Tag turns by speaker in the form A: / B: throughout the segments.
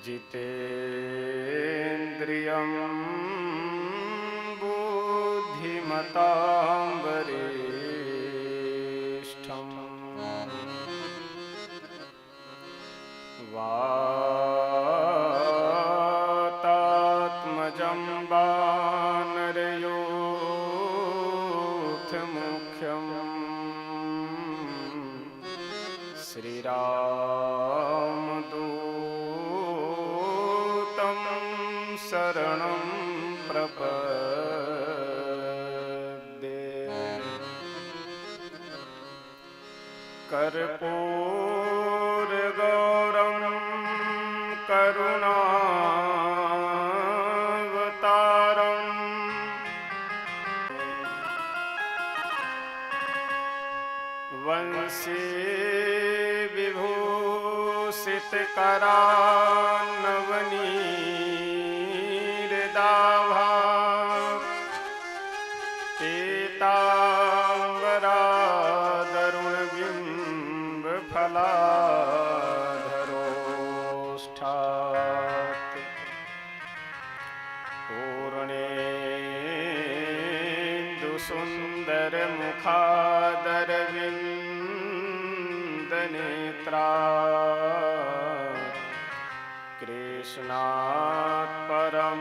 A: जितेन्द्रियं बुद्धिमतां वरिष्ठम् वातात्मजं वानरयूथमुख्यं श्रीरामदूतं शरणं प्रपद्ये। कर्पूरगौरं करुणावतारं वंशी विभूषितकरान्नवनीरदाभा पीताम्बरादरुणबिम्बफलाधरोष्ठात् पूर्णेन्दुसुन्दरमुखादरविन्दनेत्रात् कृष्णात् परं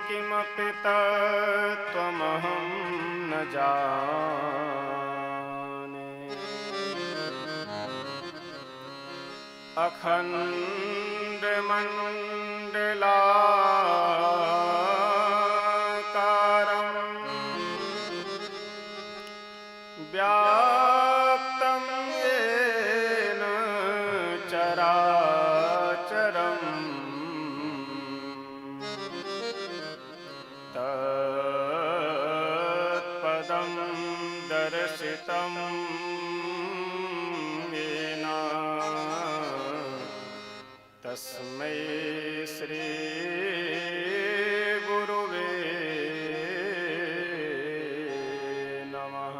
A: किमपि तत्त्वमहं न जाने। अखण्डमण्डलाकारं व्याप्तं येन चराचरं तत्पदं दर्शितं येन तस्मै श्री गुरुवे नमः।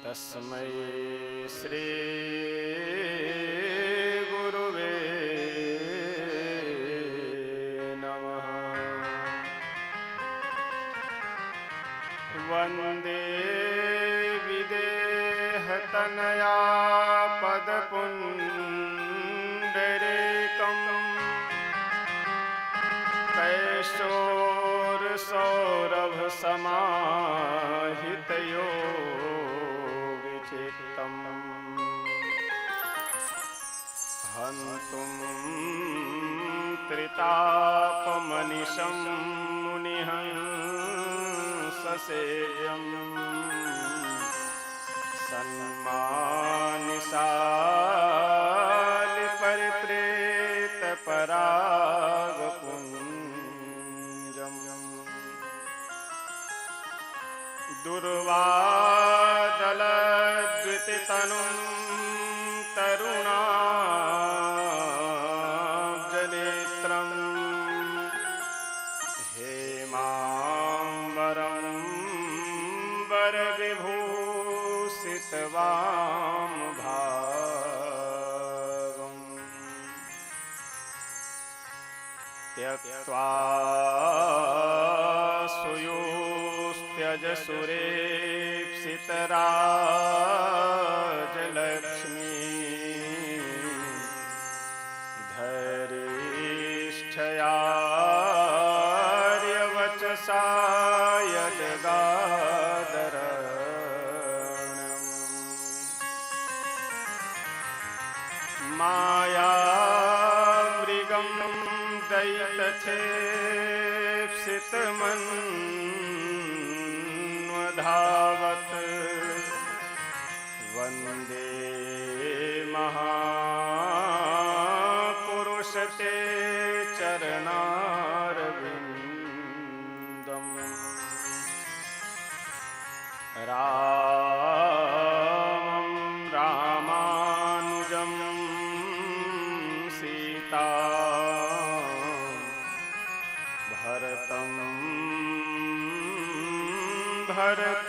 A: तस्मै श्री गुरुवे नमः। वन्दे विदेहतनया पदपुण्डरीकं कैशोरसौरभसमाहितयोगिचित्तम् हन्तुं त्रितापमनिशं मुनिहंससेव्यम् सन्मानिशालिपरिप्रेतपरागपुञ्जम् दुर्वादलद्वितितनुं तरुणाब्जनेत्रं हेमाम्बरं वरविभूषितवामभागम् त्यक्त्वा सुयोस्त्यजसुरेप्सितराजलक्ष्मी धरिष्ठयार्यवचसा यद्गादरणम् मायामृगं दैत्यचेप्सितमन्वधावत् वन्दे महापुरुषते चरणारविन्दम्। रामं रामानुजं सीता भरतं भरतानुजम्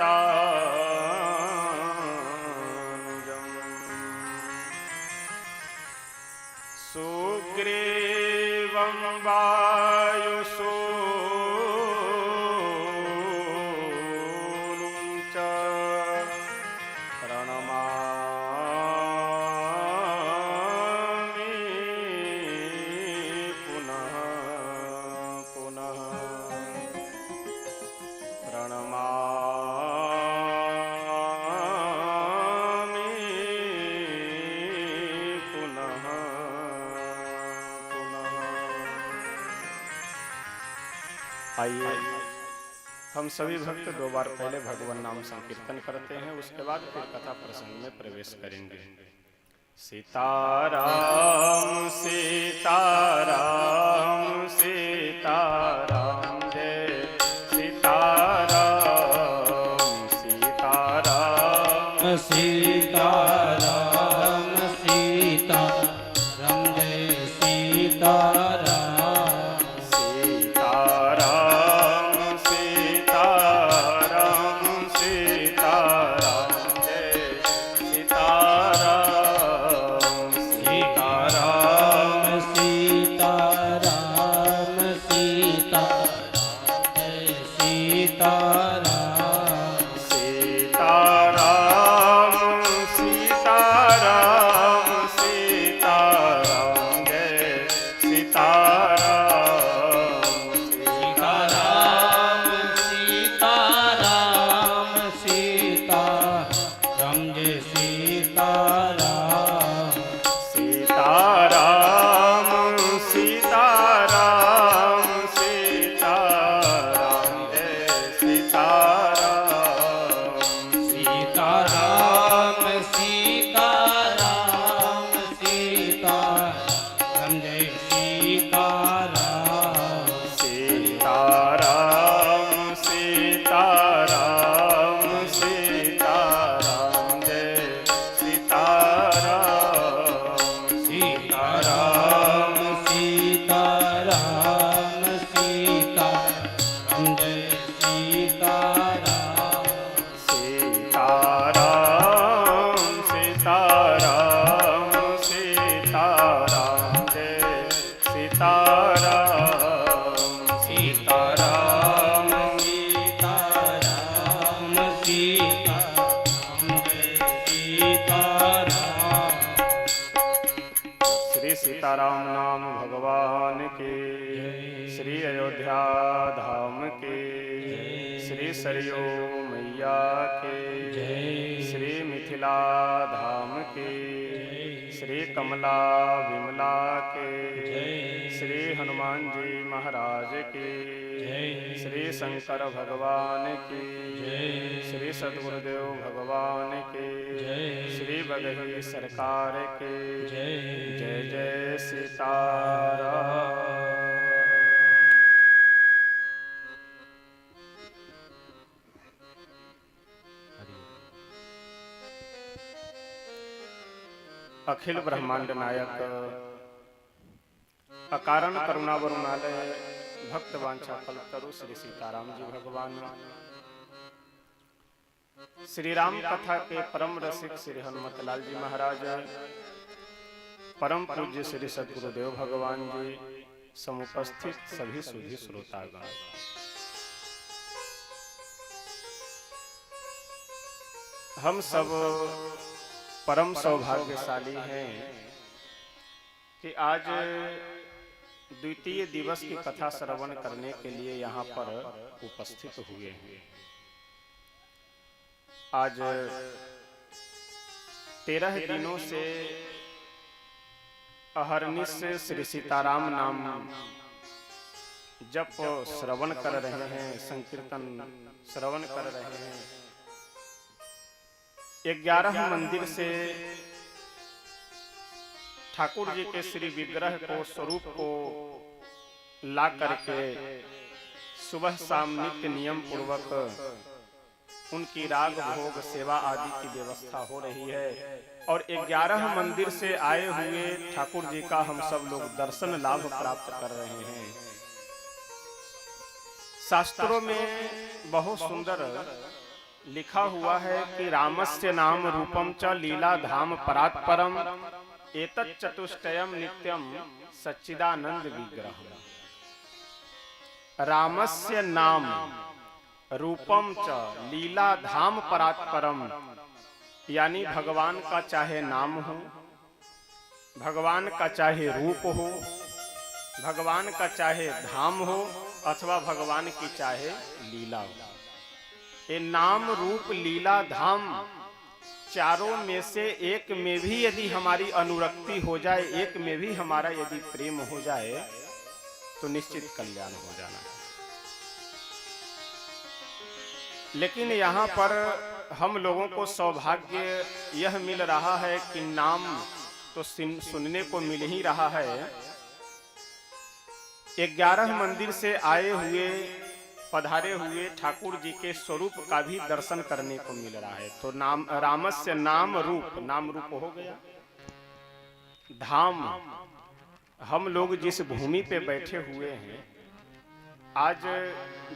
A: सुग्रीवं वायुसूनुं च प्रणमामि पुनः पुनः प्रणमामि पुनः पुनः। आइए हम सभी भक्त 2 बार पहले भगवान नाम संकीर्तन करते हैं, उसके बाद फिर कथा प्रसंग में प्रवेश करेंगे। सीताराम सीताराम सीताराम जय सीताराम सीताराम
B: सीताराम सीताराम जय सीताराम
A: सीताराम सीताराम सीताराम जय सीताराम
B: सीताराम सीताराम सीताराम जय सीताराम
A: सीताराम सीताराम सीताराम जय सीताराम
B: सीताराम सीताराम सीताराम जय सीताराम
A: सीताराम सीताराम सीताराम जय सीताराम
B: सीताराम सीताराम सीताराम जय सीताराम
A: सीताराम सीताराम सीताराम जय सीताराम
B: सीताराम सीताराम सीताराम जय सीताराम
A: सीताराम सीताराम सीताराम जय सीताराम
B: सीताराम सीताराम सीताराम जय सीताराम
A: श्री सीताराम नाम भगवान के, श्री अयोध्या धाम के, श्री सरयू मैया के, श्री मिथिला धाम के, श्री कमला विमला के, श्री हनुमान जी महाराज के, श्री शंकर भगवान की, श्री सद्गुरुदेव भगवान के, श्री बगही सरकार के, जय जय सीताराम। अखिल ब्रह्मांड नायक अकारण करुणा वरुणालय भक्त वांछा फलतरु श्री सीताराम जी भगवान, श्री राम कथा के परम रसिक श्री हनुमत लाल जी महाराज, परम पूज्य श्री सद्गुरुदेव भगवान जी, समुपस्थित सभी सुधी श्रोतागण, हम सब परम सौभाग्यशाली हैं कि आज द्वितीय दिवस की कथा श्रवण करने के लिए यहाँ पर उपस्थित हुए हैं। आज 13 दिनों से अहर्निश श्री सीताराम नाम जप श्रवण कर रहे हैं, संकीर्तन श्रवण कर रहे हैं। 11 मंदिर से ठाकुर जी के श्री विग्रह को, स्वरूप को ला करके सुबह शाम नित्य नियम पूर्वक उनकी राग भोग सेवा आदि की व्यवस्था हो रही है। और 11 मंदिर से आए हुए ठाकुर जी का हम सब लोग दर्शन लाभ प्राप्त कर रहे हैं। शास्त्रों में बहुत सुंदर लिखा हुआ है कि रामस्य नाम रूपम च लीला धाम परात्परम एतत् चतुष्टयम नित्यम सच्चिदानंद विग्रह। रामस्य नाम रूपम च लीला धाम परात्परम, यानी भगवान का चाहे नाम हो, भगवान का चाहे रूप हो, भगवान का चाहे धाम हो, अथवा भगवान की चाहे लीला हो, ये नाम रूप लीला धाम चारों में से एक में भी यदि हमारी अनुरक्ति हो जाए, एक में भी हमारा यदि प्रेम हो जाए, तो निश्चित कल्याण हो जाना है। लेकिन यहाँ पर हम लोगों को सौभाग्य यह मिल रहा है कि नाम तो सुनने को मिल ही रहा है, 11 मंदिर से आए हुए पधारे हुए ठाकुर जी के स्वरूप का भी दर्शन करने को मिल रहा है। तो नाम रामस्य नाम रूप, नाम रूप हो गया। धाम, हम लोग जिस भूमि पे बैठे हुए हैं, आज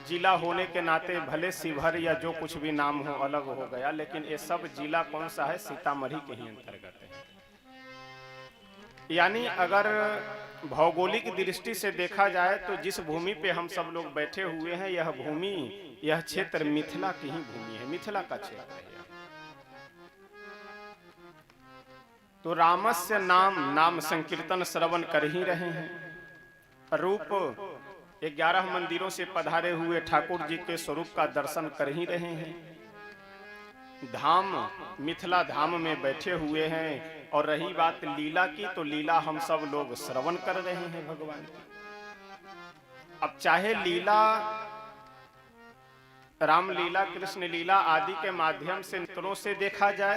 A: जिला होने के नाते भले शिवहर या जो कुछ भी नाम हो अलग हो गया, लेकिन ये सब जिला कौन सा है? सीतामढ़ी के ही अंतर्गत है। यानी अगर भौगोलिक दृष्टि से देखा जाए तो जिस भूमि पे हम सब लोग बैठे हुए हैं, यह भूमि, यह क्षेत्र मिथिला की ही भूमि है, मिथिला का क्षेत्र है। तो रामस्य नाम, नाम संकीर्तन श्रवण कर ही रहे हैं। रूप, 11 मंदिरों से पधारे हुए ठाकुर जी के स्वरूप का दर्शन कर ही रहे हैं। धाम, मिथिला धाम में बैठे हुए हैं। और रही बात लीला की, तो लीला हम सब लोग श्रवण कर रहे हैं भगवान की। अब चाहे लीला, रामलीला, कृष्ण लीला आदि के माध्यम से नेत्रों से देखा जाए,